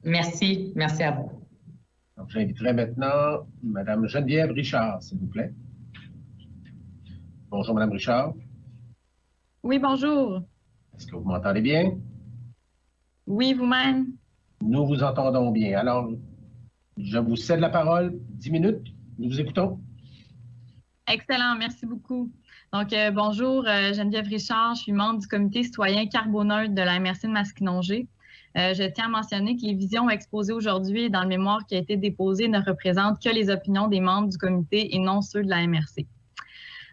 Merci. Merci à vous. Donc, j'inviterai maintenant Mme Geneviève Richard, s'il vous plaît. Bonjour, Mme Richard. Oui, bonjour. Est-ce que vous m'entendez bien? Oui, vous-même? Nous vous entendons bien. Alors, je vous cède la parole. 10 minutes. Nous vous écoutons. Excellent, merci beaucoup. Donc, bonjour, Geneviève Richard, je suis membre du comité citoyen carboneutre de la MRC de Masquinongé. Je tiens à mentionner que les visions exposées aujourd'hui dans le mémoire qui a été déposé ne représentent que les opinions des membres du comité et non ceux de la MRC.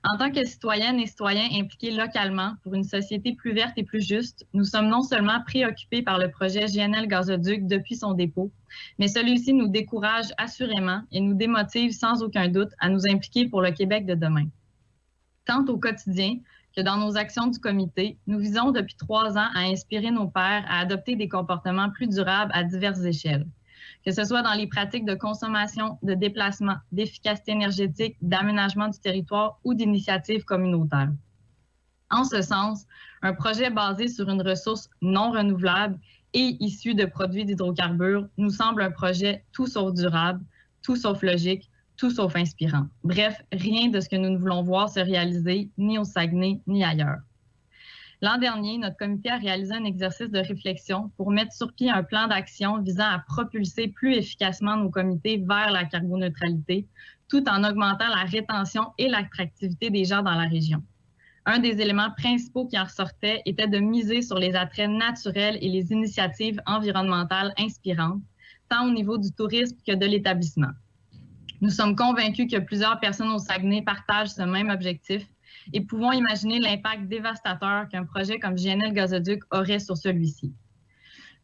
En tant que citoyennes et citoyens impliqués localement pour une société plus verte et plus juste, nous sommes non seulement préoccupés par le projet GNL Gazoduc depuis son dépôt, mais celui-ci nous décourage assurément et nous démotive sans aucun doute à nous impliquer pour le Québec de demain. Tant au quotidien que dans nos actions du comité, nous visons depuis 3 ans à inspirer nos pairs à adopter des comportements plus durables à diverses échelles. Que ce soit dans les pratiques de consommation, de déplacement, d'efficacité énergétique, d'aménagement du territoire ou d'initiatives communautaires. En ce sens, un projet basé sur une ressource non renouvelable et issu de produits d'hydrocarbures nous semble un projet tout sauf durable, tout sauf logique, tout sauf inspirant. Bref, rien de ce que nous ne voulons voir se réaliser ni au Saguenay ni ailleurs. L'an dernier, notre comité a réalisé un exercice de réflexion pour mettre sur pied un plan d'action visant à propulser plus efficacement nos comités vers la carboneutralité, tout en augmentant la rétention et l'attractivité des gens dans la région. Un des éléments principaux qui en ressortait était de miser sur les attraits naturels et les initiatives environnementales inspirantes, tant au niveau du tourisme que de l'établissement. Nous sommes convaincus que plusieurs personnes au Saguenay partagent ce même objectif et pouvons imaginer l'impact dévastateur qu'un projet comme GNL Gazoduc aurait sur celui-ci.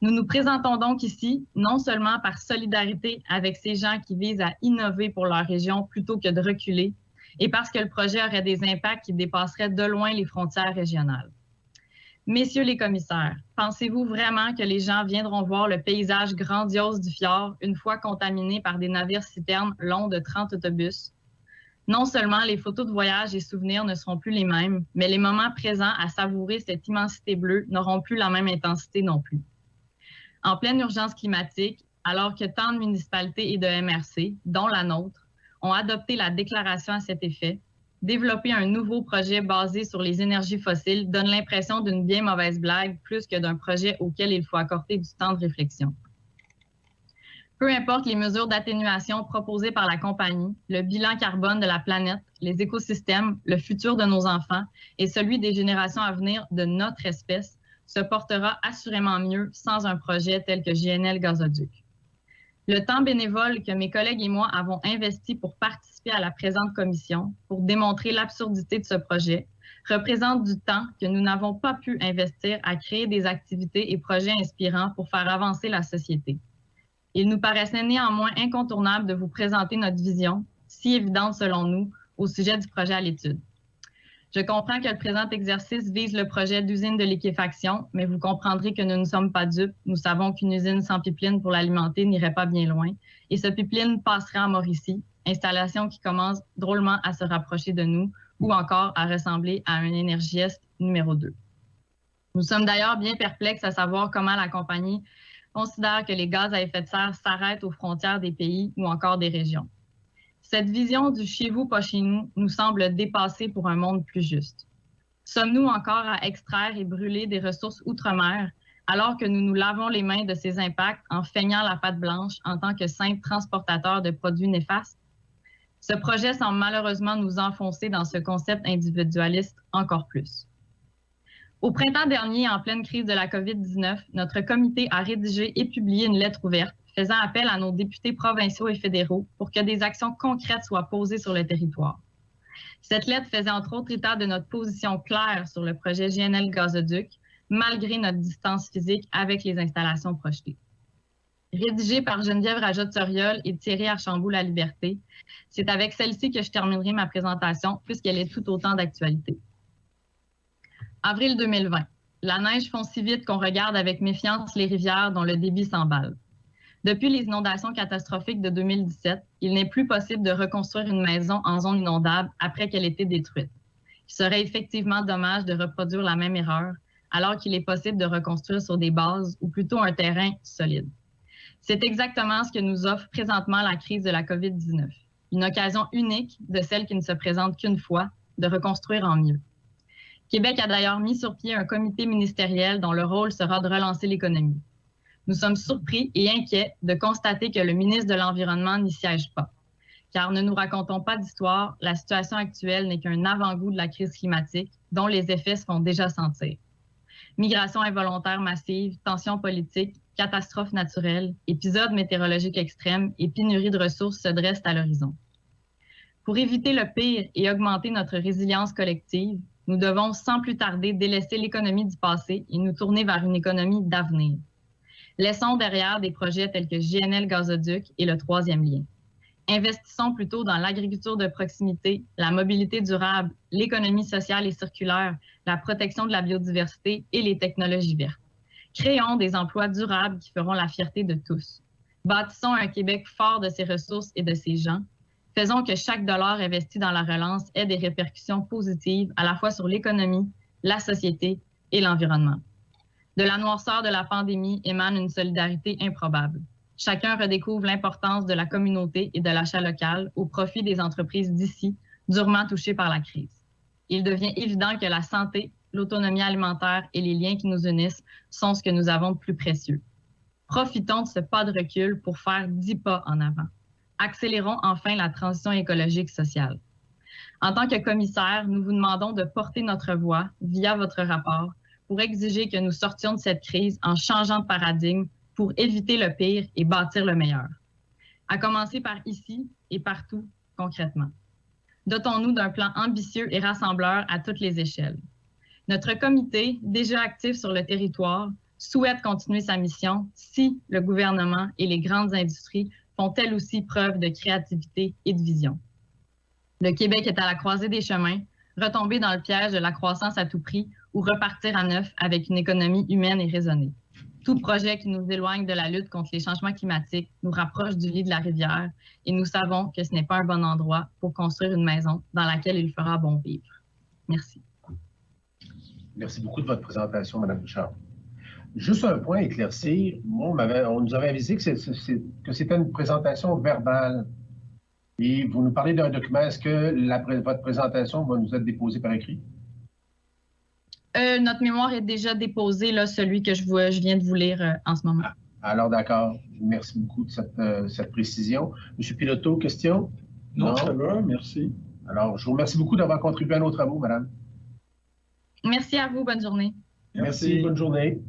Nous nous présentons donc ici, non seulement par solidarité avec ces gens qui visent à innover pour leur région plutôt que de reculer, et parce que le projet aurait des impacts qui dépasseraient de loin les frontières régionales. Messieurs les commissaires, pensez-vous vraiment que les gens viendront voir le paysage grandiose du fjord une fois contaminé par des navires-citernes longs de 30 autobus? Non seulement les photos de voyage et souvenirs ne seront plus les mêmes, mais les moments présents à savourer cette immensité bleue n'auront plus la même intensité non plus. En pleine urgence climatique, alors que tant de municipalités et de MRC, dont la nôtre, ont adopté la déclaration à cet effet, développer un nouveau projet basé sur les énergies fossiles donne l'impression d'une bien mauvaise blague plus que d'un projet auquel il faut accorder du temps de réflexion. Peu importe les mesures d'atténuation proposées par la compagnie, le bilan carbone de la planète, les écosystèmes, le futur de nos enfants et celui des générations à venir de notre espèce se portera assurément mieux sans un projet tel que GNL Gazoduc. Le temps bénévole que mes collègues et moi avons investi pour participer à la présente commission, pour démontrer l'absurdité de ce projet, représente du temps que nous n'avons pas pu investir à créer des activités et projets inspirants pour faire avancer la société. Il nous paraissait néanmoins incontournable de vous présenter notre vision, si évidente selon nous, au sujet du projet à l'étude. Je comprends que le présent exercice vise le projet d'usine de liquéfaction, mais vous comprendrez que nous ne sommes pas dupes. Nous savons qu'une usine sans pipeline pour l'alimenter n'irait pas bien loin. Et ce pipeline passerait en Mauricie, installation qui commence drôlement à se rapprocher de nous ou encore à ressembler à un Énergie-Est numéro 2. Nous sommes d'ailleurs bien perplexes à savoir comment la compagnie considère que les gaz à effet de serre s'arrêtent aux frontières des pays ou encore des régions. Cette vision du « chez vous, pas chez nous » nous semble dépassée pour un monde plus juste. Sommes-nous encore à extraire et brûler des ressources outre-mer alors que nous nous lavons les mains de ces impacts en feignant la patte blanche en tant que simples transportateurs de produits néfastes? Ce projet semble malheureusement nous enfoncer dans ce concept individualiste encore plus. Au printemps dernier, en pleine crise de la COVID-19, notre comité a rédigé et publié une lettre ouverte faisant appel à nos députés provinciaux et fédéraux pour que des actions concrètes soient posées sur le territoire. Cette lettre faisait entre autres état de notre position claire sur le projet GNL Gazoduc, malgré notre distance physique avec les installations projetées. Rédigée par Geneviève Rajot-Soriol et Thierry Archambault-Laliberté, c'est avec celle-ci que je terminerai ma présentation puisqu'elle est tout autant d'actualité. Avril 2020. La neige fond si vite qu'on regarde avec méfiance les rivières dont le débit s'emballe. Depuis les inondations catastrophiques de 2017, il n'est plus possible de reconstruire une maison en zone inondable après qu'elle ait été détruite. Il serait effectivement dommage de reproduire la même erreur, alors qu'il est possible de reconstruire sur des bases ou plutôt un terrain solide. C'est exactement ce que nous offre présentement la crise de la COVID-19. Une occasion unique de celle qui ne se présente qu'une fois, de reconstruire en mieux. Québec a d'ailleurs mis sur pied un comité ministériel dont le rôle sera de relancer l'économie. Nous sommes surpris et inquiets de constater que le ministre de l'Environnement n'y siège pas. Car ne nous racontons pas d'histoire, la situation actuelle n'est qu'un avant-goût de la crise climatique dont les effets se font déjà sentir. Migration involontaire massive, tensions politiques, catastrophes naturelles, épisodes météorologiques extrêmes et pénurie de ressources se dressent à l'horizon. Pour éviter le pire et augmenter notre résilience collective, nous devons sans plus tarder délaisser l'économie du passé et nous tourner vers une économie d'avenir. Laissons derrière des projets tels que GNL Gazoduc et le troisième lien. Investissons plutôt dans l'agriculture de proximité, la mobilité durable, l'économie sociale et circulaire, la protection de la biodiversité et les technologies vertes. Créons des emplois durables qui feront la fierté de tous. Bâtissons un Québec fort de ses ressources et de ses gens. Faisons que chaque dollar investi dans la relance ait des répercussions positives à la fois sur l'économie, la société et l'environnement. De la noirceur de la pandémie émane une solidarité improbable. Chacun redécouvre l'importance de la communauté et de l'achat local au profit des entreprises d'ici, durement touchées par la crise. Il devient évident que la santé, l'autonomie alimentaire et les liens qui nous unissent sont ce que nous avons de plus précieux. Profitons de ce pas de recul pour faire 10 pas en avant. Accélérons enfin la transition écologique sociale. En tant que commissaire, nous vous demandons de porter notre voix via votre rapport pour exiger que nous sortions de cette crise en changeant de paradigme pour éviter le pire et bâtir le meilleur. À commencer par ici et partout, concrètement. Dotons-nous d'un plan ambitieux et rassembleur à toutes les échelles. Notre comité, déjà actif sur le territoire, souhaite continuer sa mission si le gouvernement et les grandes industries font elles aussi preuve de créativité et de vision. Le Québec est à la croisée des chemins, retomber dans le piège de la croissance à tout prix ou repartir à neuf avec une économie humaine et raisonnée. Tout projet qui nous éloigne de la lutte contre les changements climatiques nous rapproche du lit de la rivière et nous savons que ce n'est pas un bon endroit pour construire une maison dans laquelle il fera bon vivre. Merci. Merci beaucoup de votre présentation, Mme Richard. Juste un point à éclaircir. On nous avait avisé que c'était une présentation verbale. Et vous nous parlez d'un document. Est-ce que votre présentation va nous être déposée par écrit? Notre mémoire est déjà déposée, là, celui que je viens de vous lire en ce moment. Alors, d'accord. Merci beaucoup de cette précision. M. Piloteau, question? Non, ça va, merci. Alors, je vous remercie beaucoup d'avoir contribué à nos travaux, madame. Merci à vous. Bonne journée. Merci. Bonne journée.